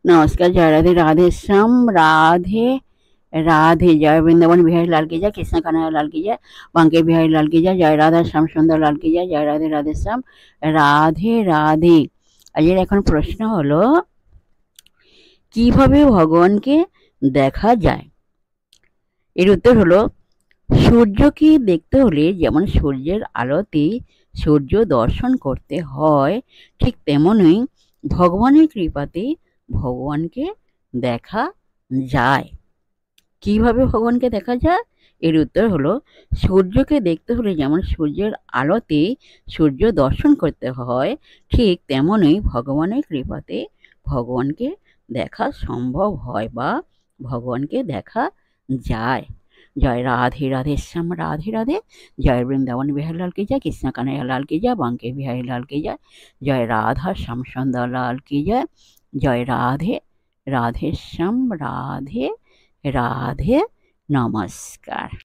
नमस्कार। जय राधे राधे श्याम राधे राधे। जय वृंदावन बिहारी लाल की जय, कृष्ण कन्हैया लाल की जय, बांके बिहारी लाल की जय, जय राधा श्याम सुंदर लाल की जय, जय राधे राधे श्याम রাধে রাধে। আজকের এখন প্রশ্ন হলো, কিভাবে ভগবানকে দেখা যায়? এর উত্তর হলো, সূর্যকে দেখতে হলে যেমন সূর্যের আলোতে সূর্য দর্শন করতে হয়, ঠিক তেমনই ভগবানের কৃপাতে ভগবানকে দেখা যায়। কিভাবে ভগবানকে দেখা যায়? এর উত্তর হলো, সূর্যকে দেখতে হলে যেমন সূর্যের আলোতে সূর্য দর্শন করতে হয়, ঠিক তেমনই ভগবানের কৃপাতে ভগবানকে দেখা সম্ভব হয় বা ভগবানকে দেখা যায়। জয় রাধে রাধে শ্যাম রাধে রাধে। জয় বৃন্দাবন বিহারী লাল की जय, कृष्ण कन्हैया लाल की जय, बांके बिहारी लाल की जय, जय राधा श्याम सुंदर लाल की जय, जय राधे राधे श्याम राधे राधे। नमस्कार।